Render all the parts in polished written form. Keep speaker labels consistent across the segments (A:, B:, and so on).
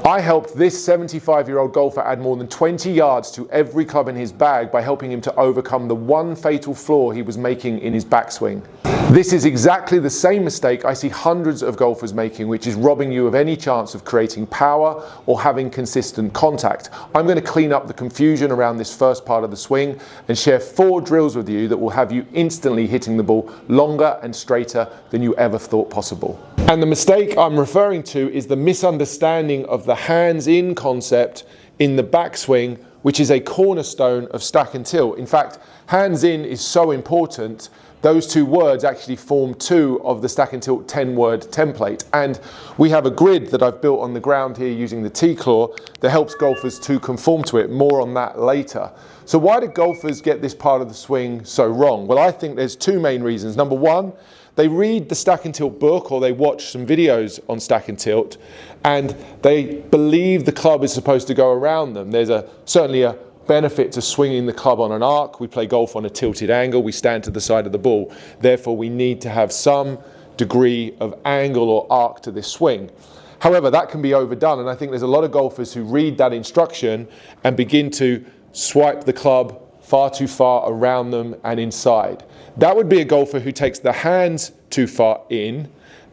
A: I helped this 75-year-old golfer add more than 20 yards to every club in his bag by helping him to overcome the one fatal flaw he was making in his backswing. This is exactly the same mistake I see hundreds of golfers making, which is robbing you of any chance of creating power or having consistent contact. I'm going to clean up the confusion around this first part of the swing and share 4 drills with you that will have you instantly hitting the ball longer and straighter than you ever thought possible. And the mistake I'm referring to is the misunderstanding of the hands-in concept in the backswing, which is a cornerstone of stack and tilt. In fact, hands-in is so important, those 2 words actually form 2 of the stack and tilt 10-word template. And we have a grid that I've built on the ground here using the T-claw that helps golfers to conform to it. More on that later. So why do golfers get this part of the swing so wrong? Well, I think there's 2 main reasons. Number 1, they read the stack and tilt book or they watch some videos on stack and tilt and they believe the club is supposed to go around them. There's certainly a benefit to swinging the club on an arc. We play golf on a tilted angle. We stand to the side of the ball. Therefore, we need to have some degree of angle or arc to this swing. However, that can be overdone, and I think there's a lot of golfers who read that instruction and begin to swipe the club far too far around them and inside. That would be a golfer who takes the hands too far in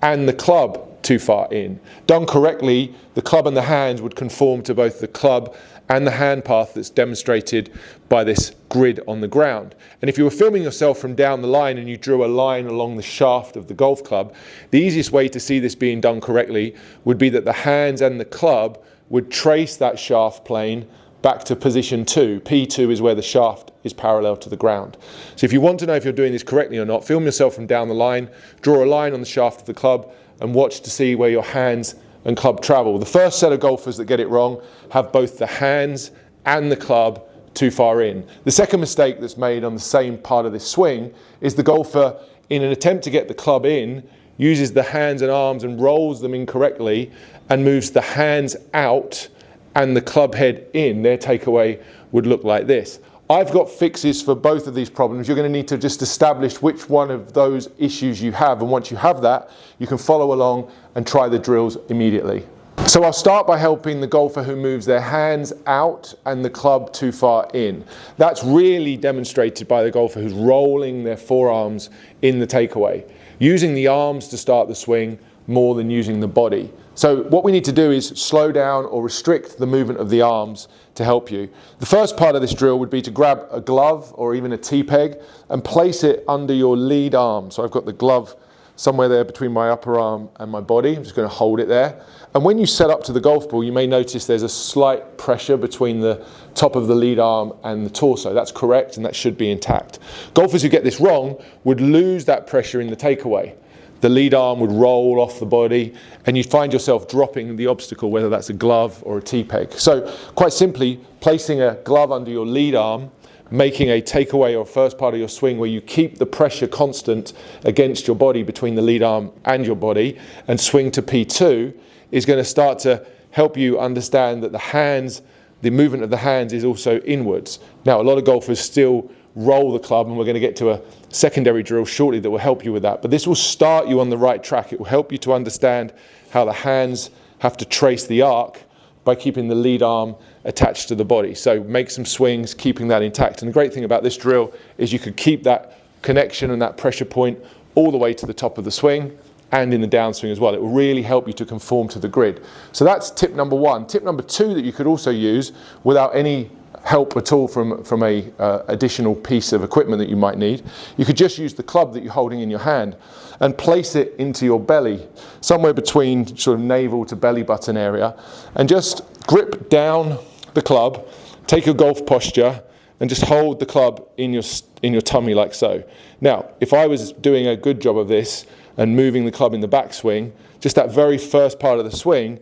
A: and the club too far in. Done correctly, the club and the hands would conform to both the club and the hand path that's demonstrated by this grid on the ground. And if you were filming yourself from down the line and you drew a line along the shaft of the golf club, the easiest way to see this being done correctly would be that the hands and the club would trace that shaft plane back to position 2. P2 is where the shaft is parallel to the ground. So if you want to know if you're doing this correctly or not, film yourself from down the line, draw a line on the shaft of the club and watch to see where your hands and club travel. The first set of golfers that get it wrong have both the hands and the club too far in. The second mistake that's made on the same part of this swing is the golfer, in an attempt to get the club in, uses the hands and arms and rolls them incorrectly and moves the hands out and the club head in. Their takeaway would look like this. I've got fixes for both of these problems. You're going to need to just establish which one of those issues you have, and once you have that, you can follow along and try the drills immediately. So I'll start by helping the golfer who moves their hands out and the club too far in. That's really demonstrated by the golfer who's rolling their forearms in the takeaway, using the arms to start the swing more than using the body. So what we need to do is slow down or restrict the movement of the arms to help you. The first part of this drill would be to grab a glove or even a T-peg and place it under your lead arm. So I've got the glove somewhere there between my upper arm and my body. I'm just going to hold it there. And when you set up to the golf ball, you may notice there's a slight pressure between the top of the lead arm and the torso. That's correct, and that should be intact. Golfers who get this wrong would lose that pressure in the takeaway. The lead arm would roll off the body and you'd find yourself dropping the obstacle, whether that's a glove or a T-peg. So quite simply, placing a glove under your lead arm, making a takeaway or first part of your swing where you keep the pressure constant against your body between the lead arm and your body and swing to P2 is going to start to help you understand that the hands, the movement of the hands is also inwards. Now, a lot of golfers still roll the club, and we're going to get to a secondary drill shortly that will help you with that. But this will start you on the right track. It will help you to understand how the hands have to trace the arc by keeping the lead arm attached to the body. So make some swings, keeping that intact. And the great thing about this drill is you could keep that connection and that pressure point all the way to the top of the swing and in the downswing as well. It will really help you to conform to the grid. So that's tip number 1. Tip number 2 that you could also use without any help at all from a additional piece of equipment that you might need. You could just use the club that you're holding in your hand and place it into your belly, somewhere between sort of navel to belly button area, and just grip down the club, take your golf posture, and just hold the club in your tummy like so. Now, if I was doing a good job of this and moving the club in the backswing, just that very first part of the swing,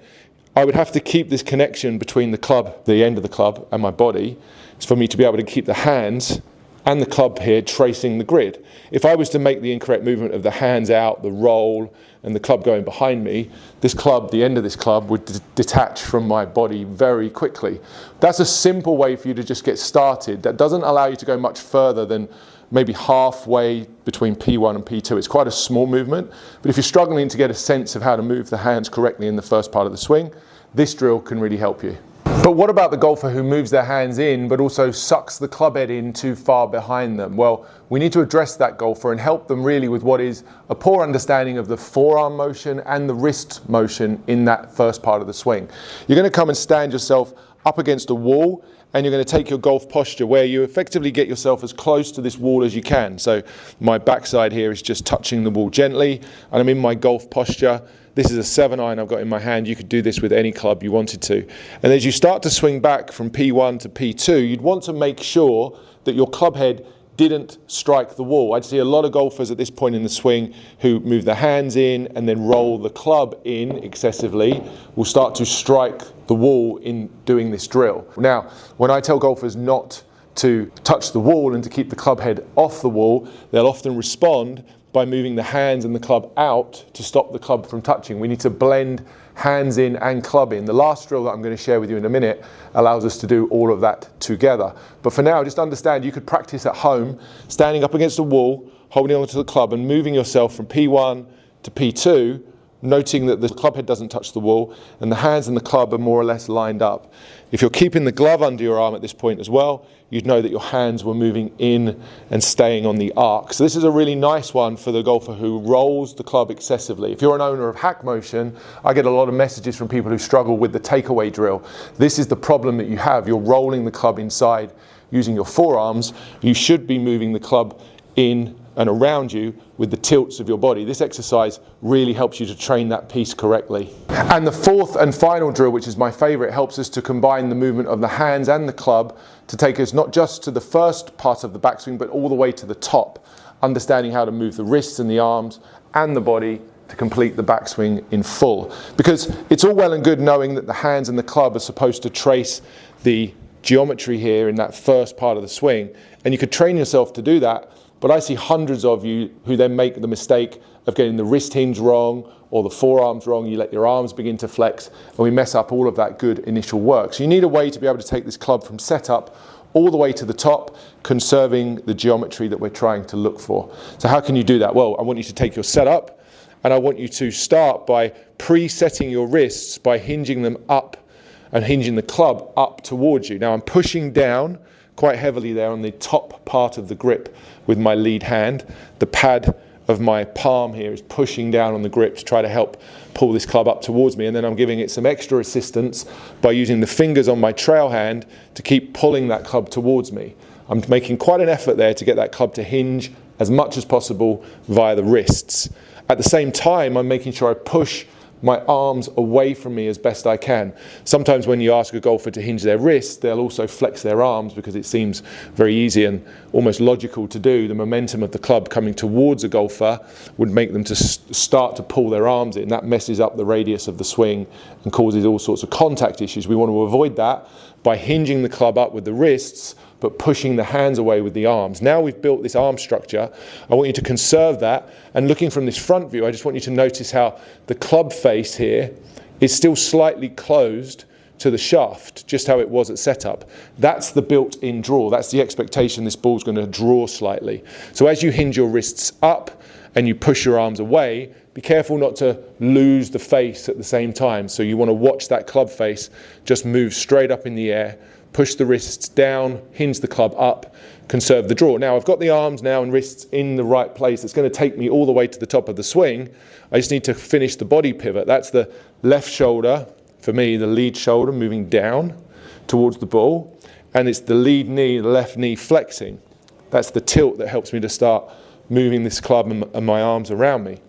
A: I would have to keep this connection between the club, the end of the club, and my body, for me to be able to keep the hands and the club here tracing the grid. If I was to make the incorrect movement of the hands out, the roll, and the club going behind me, this club, the end of this club, would detach from my body very quickly. That's a simple way for you to just get started. That doesn't allow you to go much further than maybe halfway between P1 and P2. It's quite a small movement, but if you're struggling to get a sense of how to move the hands correctly in the first part of the swing, this drill can really help you. But what about the golfer who moves their hands in but also sucks the club head in too far behind them? Well, we need to address that golfer and help them really with what is a poor understanding of the forearm motion and the wrist motion in that first part of the swing. You're going to come and stand yourself up against a wall, and you're going to take your golf posture where you effectively get yourself as close to this wall as you can. So my backside here is just touching the wall gently, and I'm in my golf posture. This is a 7-iron I've got in my hand. You could do this with any club you wanted to. And as you start to swing back from P1 to P2, you'd want to make sure that your club head didn't strike the wall. I'd see a lot of golfers at this point in the swing who move their hands in and then roll the club in excessively, will start to strike the wall in doing this drill. Now, when I tell golfers not to touch the wall and to keep the club head off the wall, they'll often respond by moving the hands and the club out to stop the club from touching. We need to blend hands in and club in. The last drill that I'm going to share with you in a minute allows us to do all of that together. But for now, just understand you could practice at home, standing up against a wall, holding onto the club and moving yourself from P1 to P2, noting that the club head doesn't touch the wall and the hands and the club are more or less lined up. If you're keeping the glove under your arm at this point as well, you'd know that your hands were moving in and staying on the arc. So this is a really nice one for the golfer who rolls the club excessively. If you're an owner of hack motion, I get a lot of messages from people who struggle with the takeaway drill. This is the problem that you have. You're rolling the club inside using your forearms. You should be moving the club in and around you with the tilts of your body. This exercise really helps you to train that piece correctly. And the fourth and final drill, which is my favorite, helps us to combine the movement of the hands and the club to take us not just to the first part of the backswing, but all the way to the top, understanding how to move the wrists and the arms and the body to complete the backswing in full. Because it's all well and good knowing that the hands and the club are supposed to trace the geometry here in that first part of the swing, and you could train yourself to do that. But I see hundreds of you who then make the mistake of getting the wrist hinge wrong or the forearms wrong. You let your arms begin to flex and we mess up all of that good initial work. So you need a way to be able to take this club from setup all the way to the top, conserving the geometry that we're trying to look for. So how can you do that? Well, I want you to take your setup and I want you to start by presetting your wrists by hinging them up and hinging the club up towards you. Now I'm pushing down quite heavily there on the top part of the grip with my lead hand. The pad of my palm here is pushing down on the grip to try to help pull this club up towards me, and then I'm giving it some extra assistance by using the fingers on my trail hand to keep pulling that club towards me. I'm making quite an effort there to get that club to hinge as much as possible via the wrists. At the same time, I'm making sure I push my arms away from me as best I can. Sometimes when you ask a golfer to hinge their wrists, they'll also flex their arms because it seems very easy and almost logical to do. The momentum of the club coming towards a golfer would make them to start to pull their arms in. That messes up the radius of the swing and causes all sorts of contact issues. We want to avoid that by hinging the club up with the wrists but pushing the hands away with the arms. Now we've built this arm structure, I want you to conserve that, and looking from this front view, I just want you to notice how the club face here is still slightly closed to the shaft, just how it was at setup. That's the built-in draw. That's the expectation this ball's going to draw slightly. So as you hinge your wrists up and you push your arms away, be careful not to lose the face at the same time. So you want to watch that club face just move straight up in the air, push the wrists down, hinge the club up, conserve the draw. Now I've got the arms now and wrists in the right place. It's going to take me all the way to the top of the swing. I just need to finish the body pivot. That's the left shoulder, for me, the lead shoulder moving down towards the ball. And it's the lead knee, the left knee flexing. That's the tilt that helps me to start moving this club and my arms around me.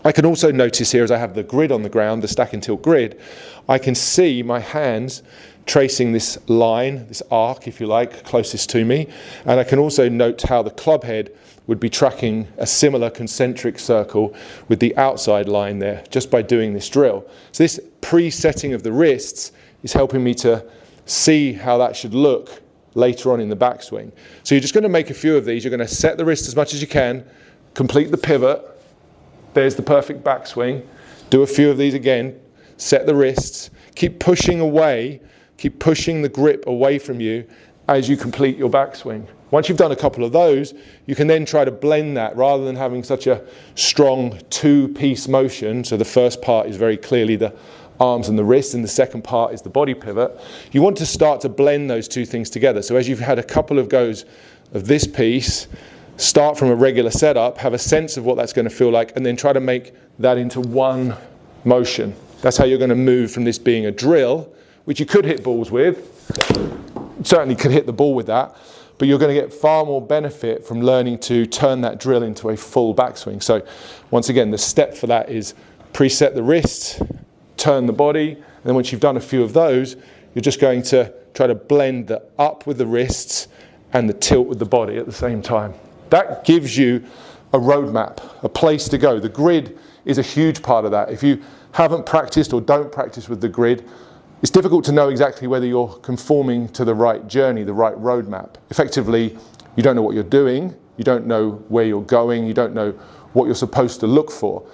A: I can also notice here as I have the grid on the ground, the stack and tilt grid, I can see my hands tracing this line, this arc if you like, closest to me, and I can also note how the club head would be tracking a similar concentric circle with the outside line there just by doing this drill. So this pre-setting of the wrists is helping me to see how that should look later on in the backswing. So you're just going to make a few of these. You're going to set the wrist as much as you can, complete the pivot, there's the perfect backswing, do a few of these again, set the wrists, keep pushing away, keep pushing the grip away from you as you complete your backswing. Once you've done a couple of those, you can then try to blend that rather than having such a strong two-piece motion. So the first part is very clearly the arms and the wrists, and the second part is the body pivot. You want to start to blend those two things together. So as you've had a couple of goes of this piece, start from a regular setup, have a sense of what that's going to feel like, and then try to make that into one motion. That's how you're going to move from this being a drill, which you could hit balls with. Certainly could hit the ball with that, but you're going to get far more benefit from learning to turn that drill into a full backswing. So once again, the step for that is preset the wrists, turn the body, and then once you've done a few of those, you're just going to try to blend the up with the wrists and the tilt with the body at the same time. That gives you a roadmap, a place to go. The grid is a huge part of that. If you haven't practiced or don't practice with the grid, it's difficult to know exactly whether you're conforming to the right journey, the right roadmap. Effectively, you don't know what you're doing, you don't know where you're going, you don't know what you're supposed to look for.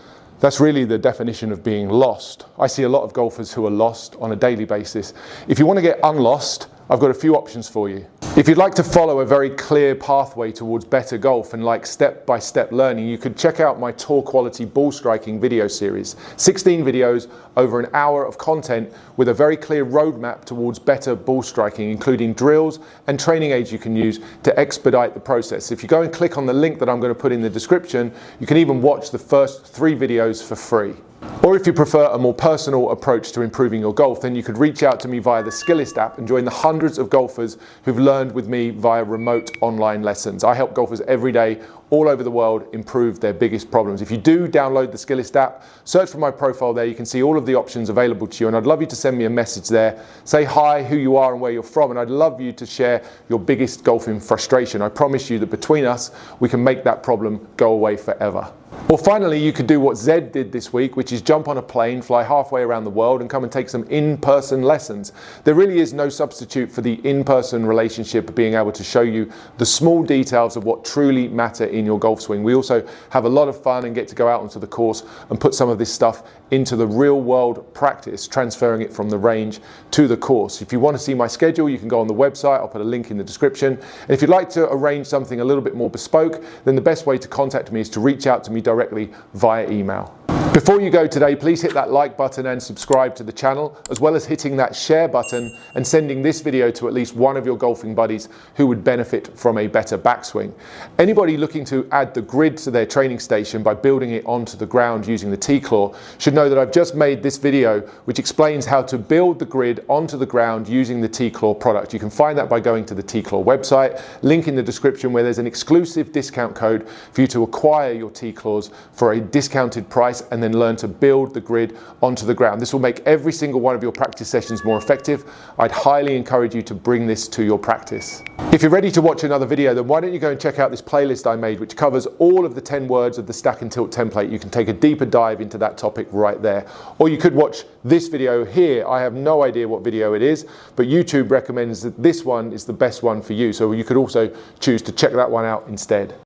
A: That's really the definition of being lost. I see a lot of golfers who are lost on a daily basis. If you want to get unlost, I've got a few options for you. If you'd like to follow a very clear pathway towards better golf and like step-by-step learning, you could check out my tour quality ball striking video series. 16 videos over an hour of content with a very clear roadmap towards better ball striking, including drills and training aids you can use to expedite the process. If you go and click on the link that I'm going to put in the description, you can even watch the first 3 videos for free. Or if you prefer a more personal approach to improving your golf, then you could reach out to me via the Skillist app and join the hundreds of golfers who've learned with me via remote online lessons. I help golfers every day all over the world improve their biggest problems. If you do download the Skillist app, search for my profile there. You can see all of the options available to you, and I'd love you to send me a message there. Say hi, who you are and where you're from, and I'd love you to share your biggest golfing frustration. I promise you that between us, we can make that problem go away forever. Or finally, you could do what Zed did this week, which is jump on a plane, fly halfway around the world, and come and take some in-person lessons. There really is no substitute for the in-person relationship of being able to show you the small details of what truly matter in your golf swing. We also have a lot of fun and get to go out onto the course and put some of this stuff into the real world practice, transferring it from the range to the course. If you want to see my schedule, you can go on the website. I'll put a link in the description. And if you'd like to arrange something a little bit more bespoke, then the best way to contact me is to reach out to me directly via email. Before you go today, please hit that like button and subscribe to the channel, as well as hitting that share button and sending this video to at least one of your golfing buddies who would benefit from a better backswing. Anybody looking to add the grid to their training station by building it onto the ground using the T-claw should know that I've just made this video which explains how to build the grid onto the ground using the T-claw product. You can find that by going to the T-claw website, link in the description, where there's an exclusive discount code for you to acquire your T-claws for a discounted price and then learn to build the grid onto the ground. This will make every single one of your practice sessions more effective. I'd highly encourage you to bring this to your practice. If you're ready to watch another video, then why don't you go and check out this playlist I made, which covers all of the 10 words of the stack and tilt template. You can take a deeper dive into that topic right there. Or you could watch this video here. I have no idea what video it is, but YouTube recommends that this one is the best one for you. So you could also choose to check that one out instead.